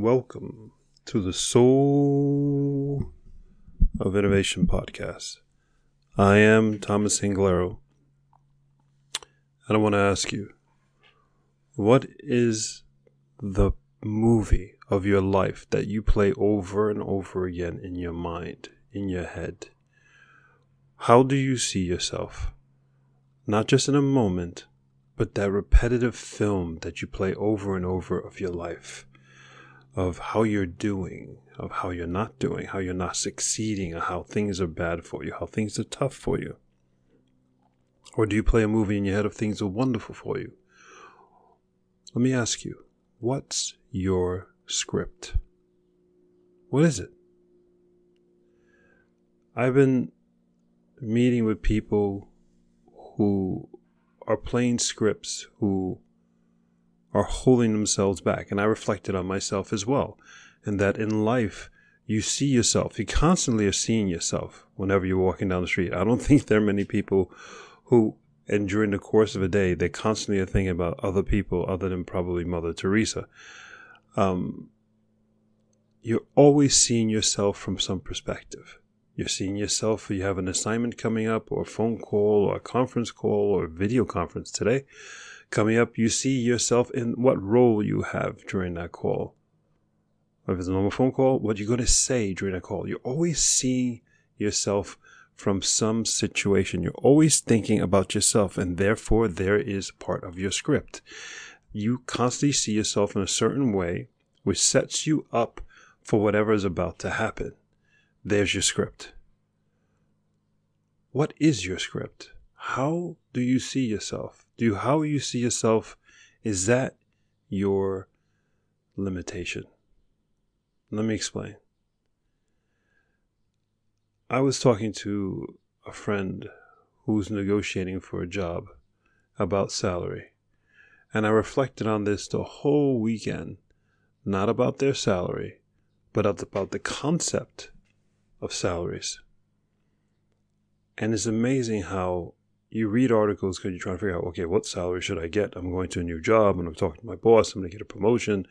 welcome to the Soul of Innovation podcast. I am Thomas Anglero, and I want to ask you, what is the movie of your life that you play over and over again in your mind, in your head? How do you see yourself? Not just in a moment, but that repetitive film that you play over and over of your life, of how you're doing, of how you're not doing, how you're not succeeding, or how things are bad for you, how things are tough for you. Or do you play a movie in your head of things are wonderful for you? Let me ask you, what's your script? What is it? I've been meeting with people who are playing scripts, who are holding themselves back. And I reflected on myself as well. And that in life, you see yourself. You constantly are seeing yourself whenever you're walking down the street. I don't think there are many people who, and during the course of a day, they constantly are thinking about other people other than probably Mother Teresa. You're always seeing yourself from some perspective. You're seeing yourself, you have an assignment coming up, or a phone call, or a conference call, or a video conference today coming up. You see yourself in what role you have during that call. Or if it's a normal phone call, what you're going to say during that call. You're always seeing yourself from some situation. You're always thinking about yourself, and therefore there is part of your script. You constantly see yourself in a certain way, which sets you up for whatever is about to happen. There's your script. What is your script? How do you see yourself? How you see yourself, is that your limitation? Let me explain. I was talking to a friend who's negotiating for a job about salary. And I reflected on this the whole weekend, not about their salary, but about the concept of salaries. And it's amazing how you read articles because you're trying to figure out, okay, what salary should I get? I'm going to a new job and I'm talking to my boss. I'm going to get a promotion.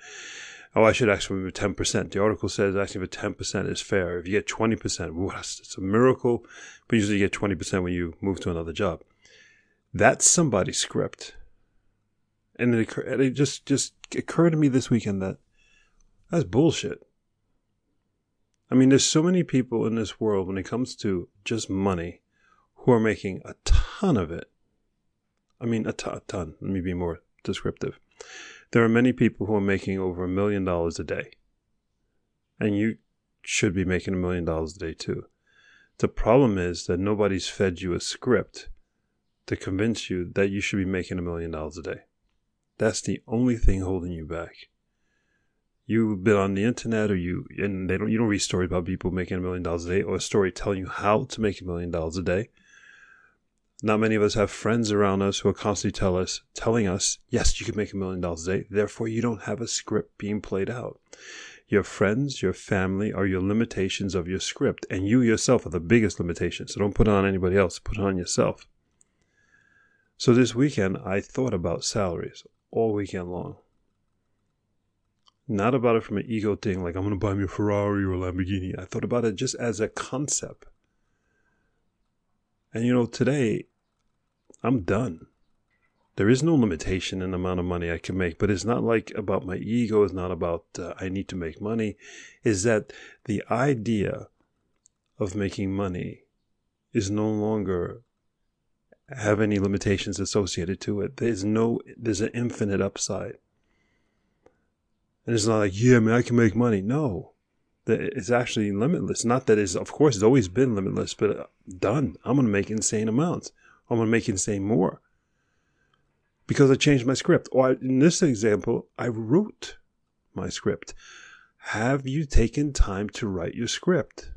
Oh, I should ask for 10%. The article says asking for 10% is fair. If you get 20%, it's a miracle. But usually you get 20% when you move to another job. That's somebody's script. And it just occurred to me this weekend that that's bullshit. I mean, there's so many people in this world when it comes to just money who are making a ton of it. I mean, a ton. Let me be more descriptive. There are many people who are making over $1 million a day. And you should be making $1 million a day too. The problem is that nobody's fed you a script to convince you that you should be making $1 million a day. That's the only thing holding you back. You've been on the internet, you don't read stories about people making $1 million a day, or a story telling you how to make $1 million a day. Not many of us have friends around us who are constantly telling us, yes, you can make $1 million a day. Therefore, you don't have a script being played out. Your friends, your family are your limitations of your script, and you yourself are the biggest limitation. So don't put it on anybody else. Put it on yourself. So this weekend, I thought about salaries all weekend long. Not about it from an ego thing, like I'm going to buy me a Ferrari or a Lamborghini. I thought about it just as a concept. And today, I'm done. There is no limitation in the amount of money I can make, but it's not like about my ego. It's not about I need to make money. Is that the idea of making money is no longer have any limitations associated to it. There's an infinite upside. And it's not like, yeah, man, I can make money. No, it's actually limitless. Not that of course, it's always been limitless, but done. I'm going to make insane amounts. I'm going to make insane more. Because I changed my script. Or in this example, I wrote my script. Have you taken time to write your script?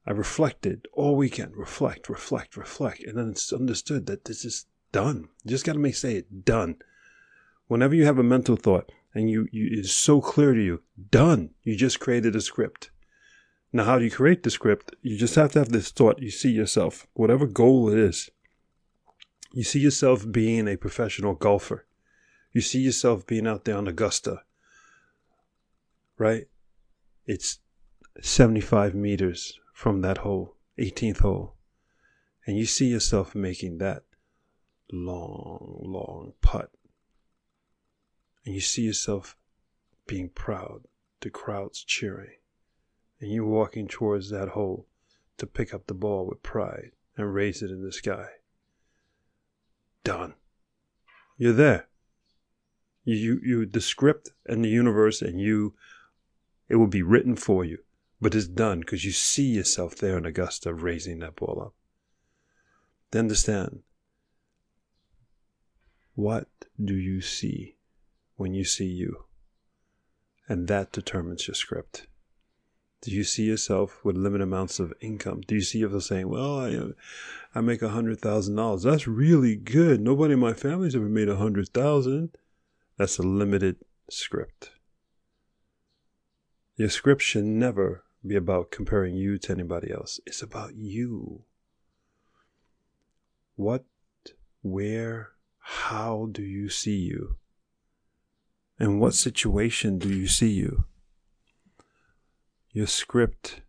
I reflected all weekend. Reflect. And then it's understood that this is done. You just got to say it, done. Whenever you have a mental thought and it's so clear to you, done. You just created a script. Now, how do you create the script? You just have to have this thought. You see yourself, whatever goal it is. You see yourself being a professional golfer. You see yourself being out there on Augusta, right? It's 75 meters from that hole, 18th hole. And you see yourself making that long putt. And you see yourself being proud, the crowd's cheering. And you're walking towards that hole to pick up the ball with pride and raise it in the sky. Done. You're there. You the script and the universe and you, it will be written for you. But it's done because you see yourself there in Augusta raising that ball up. To understand, what do you see when you see you? And that determines your script. Do you see yourself with limited amounts of income? Do you see yourself saying, well, I make $100,000. That's really good. Nobody in my family's ever made $100,000. That's a limited script. Your script should never be about comparing you to anybody else. It's about you. What, where, how do you see you? In what situation do you see you? Your script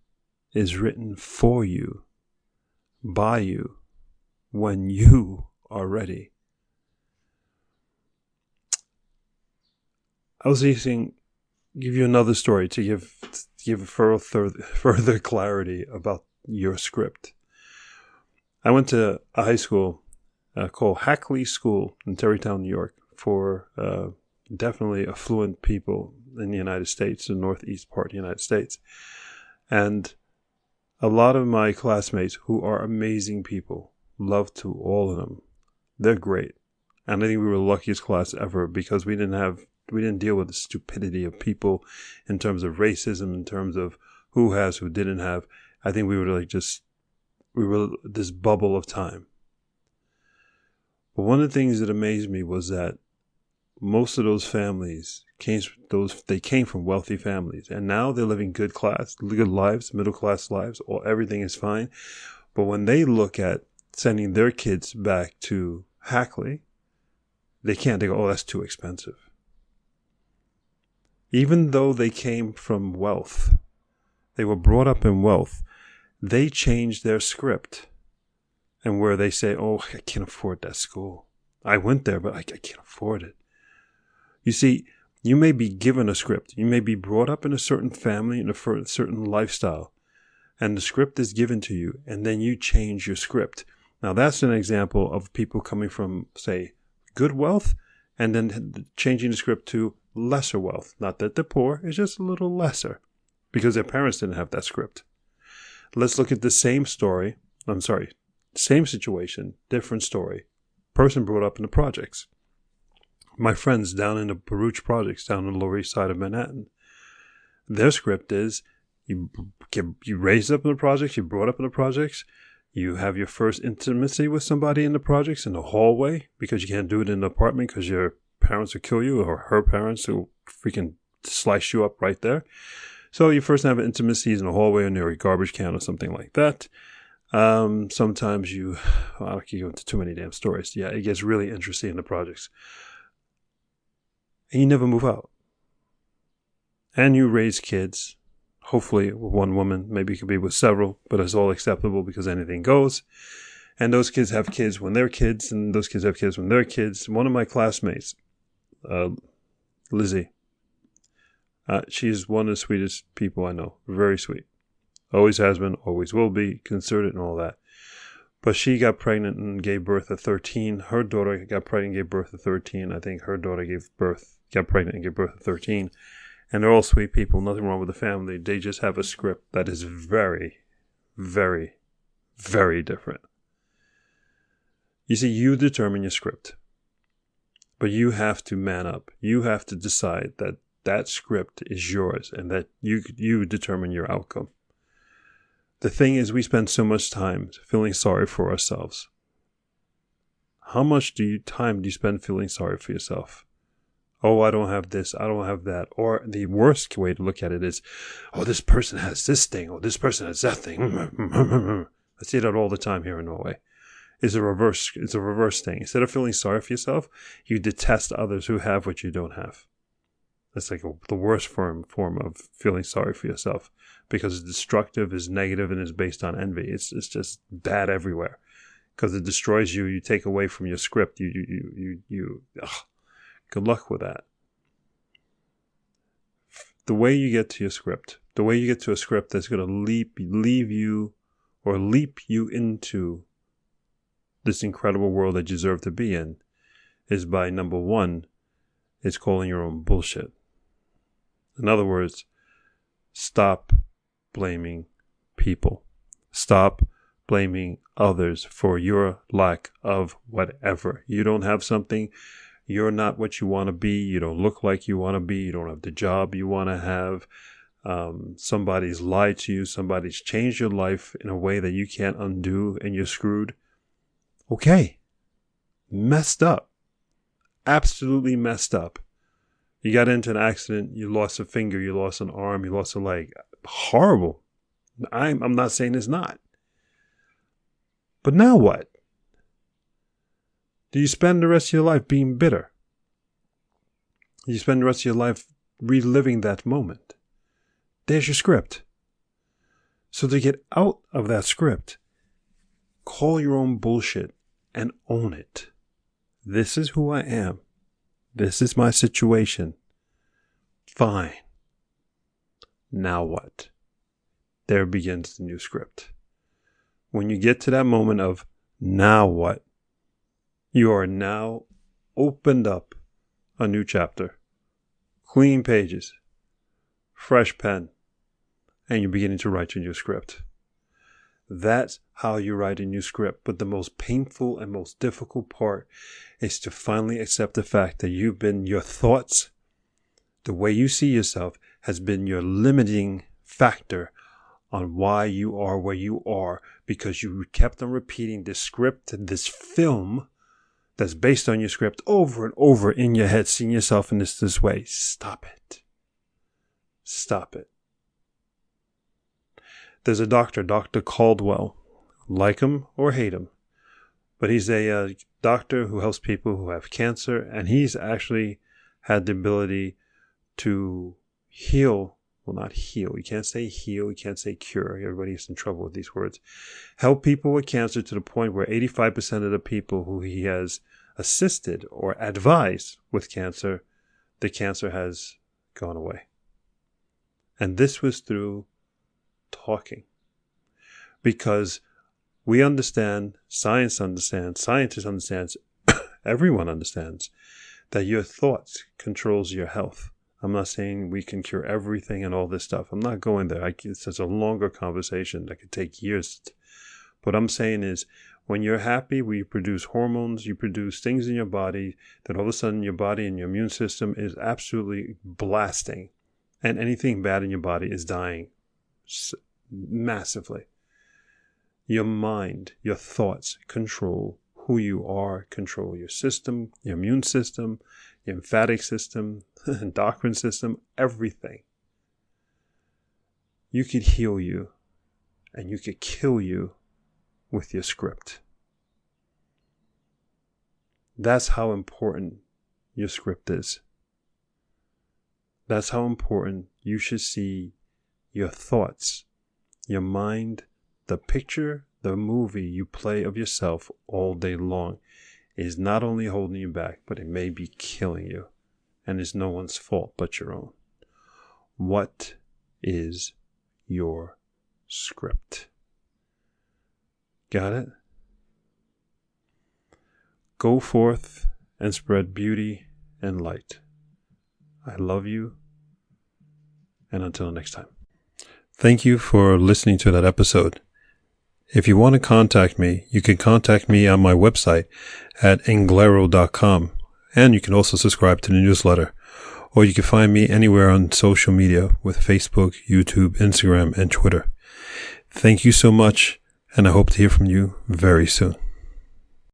is written for you, by you, when you are ready. I was give you another story to give further clarity about your script. I went to a high school called Hackley School in Terrytown, New York, for definitely affluent people in the United States, the northeast part of the United States. And a lot of my classmates, who are amazing people, love to all of them. They're great. And I think we were the luckiest class ever because we didn't deal with the stupidity of people in terms of racism, in terms of who has, who didn't have. I think we were this bubble of time. But one of the things that amazed me was that most of those families came from wealthy families, and now they're living good lives, middle class lives, or everything is fine. But when they look at sending their kids back to Hackley, they can't. They go, oh, that's too expensive. Even though they came from wealth, they were brought up in wealth, they changed their script. And where they say, oh, I can't afford that school. I went there, but I can't afford it. You see, you may be given a script. You may be brought up in a certain family, in a certain lifestyle. And the script is given to you, and then you change your script. Now, that's an example of people coming from, say, good wealth, and then changing the script to lesser wealth. Not that they're poor, it's just a little lesser, because their parents didn't have that script. Let's look at the same situation, different story. Person brought up in the projects. My friends down in the Baruch projects, down on the Lower East Side of Manhattan, their script is you raised up in the projects, you brought up in the projects, you have your first intimacy with somebody in the projects in the hallway because you can't do it in the apartment because your parents will kill you or her parents will freaking slice you up right there. So you first have intimacies in the hallway or near a garbage can or something like that. Sometimes I don't go into too many damn stories. Yeah, it gets really interesting in the projects. And you never move out. And you raise kids, hopefully with one woman, maybe you could be with several, but it's all acceptable because anything goes. And those kids have kids when they're kids, and those kids have kids when they're kids. One of my classmates, Lizzie, she's one of the sweetest people I know. Very sweet. Always has been, always will be, considerate and all that. But she got pregnant and gave birth at 13. Her daughter got pregnant and gave birth at 13. I think her daughter got pregnant and gave birth at 13. And they're all sweet people, nothing wrong with the family. They just have a script that is very, very, very different. You see, you determine your script. But you have to man up. You have to decide that that script is yours and that you determine your outcome. The thing is, we spend so much time feeling sorry for ourselves. How much time do you spend feeling sorry for yourself? Oh, I don't have this, I don't have that. Or the worst way to look at it is, oh, this person has this thing, or this person has that thing. I see that all the time here in Norway. It's a reverse thing. Instead of feeling sorry for yourself, you detest others who have what you don't have. It's like the worst form of feeling sorry for yourself, because it's destructive, is negative, and is based on envy. It's just bad everywhere, because it destroys you. You take away from your script. Good luck with that. The way you get to your script, the way you get to a script that's going to leap you into this incredible world that you deserve to be in, is by, number one, it's calling your own bullshit. In other words, stop blaming people. Stop blaming others for your lack of whatever. You don't have something. You're not what you want to be. You don't look like you want to be. You don't have the job you want to have. Somebody's lied to you. Somebody's changed your life in a way that you can't undo, and you're screwed. Okay. Messed up. Absolutely messed up. You got into an accident. You lost a finger. You lost an arm. You lost a leg. Horrible. I'm not saying it's not. But now what? Do you spend the rest of your life being bitter? Do you spend the rest of your life reliving that moment? There's your script. So to get out of that script, call your own bullshit and own it. This is who I am. This is my situation. Fine. Now what? There begins the new script. When you get to that moment of now what, you are now opened up a new chapter. Clean pages. Fresh pen. And you're beginning to write your new script. That's how you write a new script. But the most painful and most difficult part is to finally accept the fact that your thoughts, the way you see yourself, has been your limiting factor on why you are where you are, because you kept on repeating this script, this film that's based on your script over and over in your head, seeing yourself in this way. Stop it. Stop it. There's a doctor, Dr. Caldwell. Like him or hate him. But he's a doctor who helps people who have cancer, and he's actually had the ability to heal. Well, not heal. You can't say heal. You can't say cure. Everybody's in trouble with these words. Help people with cancer to the point where 85% of the people who he has assisted or advised with cancer, the cancer has gone away. And this was through talking. Because we understand, science understands, scientists understand, everyone understands that your thoughts controls your health. I'm not saying we can cure everything and all this stuff. I'm not going there. It's a longer conversation that could take years. What I'm saying is, when you're happy, you produce hormones, you produce things in your body that all of a sudden your body and your immune system is absolutely blasting. And anything bad in your body is dying massively. Your mind, your thoughts control who you are, control your system, your immune system, your lymphatic system, endocrine system, everything. You could heal you and you could kill you with your script. That's how important your script is. That's how important you should see your thoughts, your mind, the picture, the movie you play of yourself all day long is not only holding you back, but it may be killing you. And it's no one's fault but your own. What is your script? Got it? Go forth and spread beauty and light. I love you. And until next time. Thank you for listening to that episode. If you want to contact me, you can contact me on my website at englaro.com. And you can also subscribe to the newsletter. Or you can find me anywhere on social media with Facebook, YouTube, Instagram, and Twitter. Thank you so much, and I hope to hear from you very soon.